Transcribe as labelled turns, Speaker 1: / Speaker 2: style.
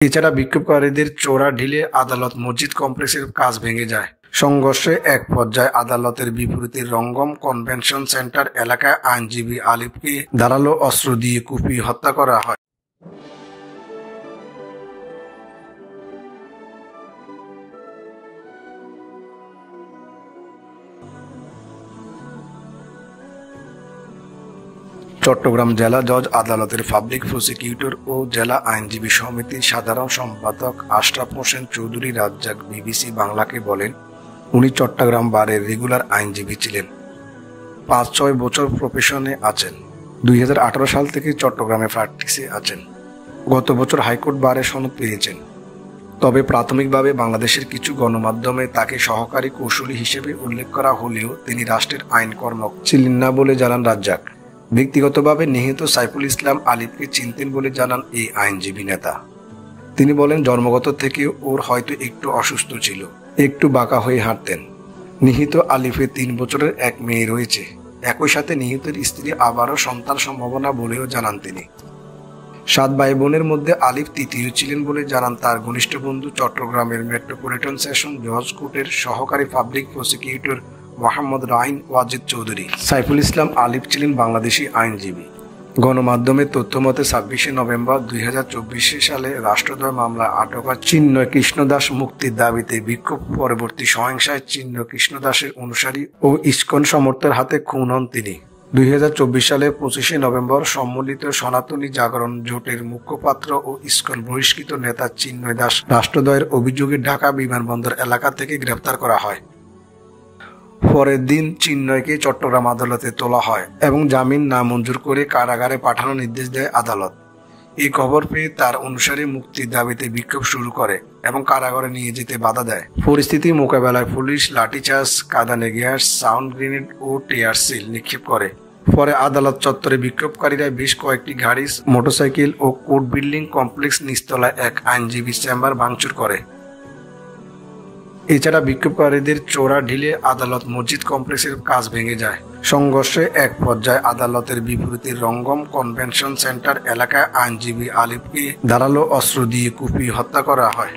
Speaker 1: এছাড়া বিক্ষোভকারীদের চোরা ঢিলে আদালত মসজিদ কমপ্লেক্সের কাচ ভেঙে যায়। সংঘর্ষে এক পর্যায়ে আদালতের বিপরীতে রঙ্গম কনভেনশন সেন্টার এলাকায় আইনজীবী আলিফকে ধারালো অস্ত্র দিয়ে কুপিয়ে হত্যা করা হয়। চট্টগ্রাম জেলা জজ আদালতের পাবলিক প্রসিকিউটর ও জেলা আইনজীবী সমিতির সাধারণ সম্পাদক আশরাফ হোসেন চৌধুরী রাজ্জাক বিবিসি বাংলাকে বলেন, উনি চট্টগ্রাম বারের রেগুলার আইনজীবী ছিলেন। ৫-৬ বছর প্রফেশনে আছেন। ২০১৮ সাল থেকে চট্টগ্রামে প্র্যাকটিসে আছেন। গত বছর হাইকোর্ট বারে সনদ পেয়েছেন। তবে প্রাথমিকভাবে বাংলাদেশের কিছু গণমাধ্যমে তাকে সহকারী কৌশলী হিসেবে উল্লেখ করা হলেও তিনি রাষ্ট্রের আইনকর্মক ছিলেন না বলে জানান রাজ্জাক। ব্যক্তিগতভাবে নিহত সাইফুল ইসলাম আলিফকে চিনতেন বলে জানান এই আইনজীবী নেতা। তিনি বলেন, জন্মগত থেকে ওর হয়তো একটু অসুস্থ ছিল, একটু বাঁকা হয়ে হাঁটতেন। নিহত আলিফের ৩ বছরের এক মেয়ে রয়েছে। একই সাথে নিহতের স্ত্রী আবারও সন্তান সম্ভাবনা বলেও জানান তিনি। 7 ভাই বোনের মধ্যে আলিফ তৃতীয় ছিলেন বলে জানান তার ঘনিষ্ঠ বন্ধু চট্টগ্রামের মেট্রোপলিটন সেশন জজ কোর্টের সহকারী পাবলিক প্রসিকিউটর মোহাম্মদ রাহিন ওয়াজিদ চৌধুরী। সাইফুল ইসলাম আলিফ ছিলেন বাংলাদেশি আইনজীবী। গণমাধ্যমের তথ্যমতে ২৬শে নভেম্বর ২০২৪ সালে রাষ্ট্রদ্রোহ মামলায় আটক হয় চিন্ময় কৃষ্ণ দাস মুক্তির দাবিতে বিক্ষোভ পরবর্তী সহিংসায় চিন্ময় কৃষ্ণ দাসের অনুসারী ও ইসকন সমর্থকের হাতে খুন হন তিনি। ২০২৪ সালের ২৫শে নভেম্বর সম্মিলিত সনাতনী জাগরণ জোটের মুখপাত্র ও ইসকন বহিষ্কৃত নেতা চিন্ময় দাস রাষ্ট্রদ্রোহের অভিযোগে ঢাকা বিমানবন্দর এলাকা থেকে গ্রেপ্তার করা হয়। পরের দিন চিন্ময়কে চট্টগ্রাম আদালতে তোলা হয় এবং জামিন নামঞ্জুর করে কারাগারে পাঠানোর নির্দেশ দেয় আদালত। এই খবর পেয়ে তার অনুসারী মুক্তির দাবিতে বিক্ষোভ শুরু করে এবং কারাগারে নিয়ে যেতে বাধা দেয়। পরিস্থিতি মোকাবেলায় পুলিশ লাঠিচার্জ, কাঁদানে গ্যাস, সাউন্ড গ্রেনেড ও টিয়ার সেল নিক্ষেপ করে। পরে আদালত চত্বরে বিক্ষোভকারীরা বেশ কয়েকটি গাড়ি, মোটরসাইকেল ও কোর্ট বিল্ডিং কমপ্লেক্স নিচতলায় এক আইনজীবী চেম্বার ভাঙচুর করে। এছাড়া বিক্ষোভকারীদের চোরা ঢিলে আদালত মসজিদ কমপ্লেক্সের কাচ ভেঙে যায়। সংঘর্ষে এক পর্যায়ে আদালতের বিপরীতে রঙ্গম কনভেনশন সেন্টার এলাকায় আইনজীবী আলিফকে ধারালো অস্ত্র দিয়ে কুপিয়ে হত্যা করা হয়।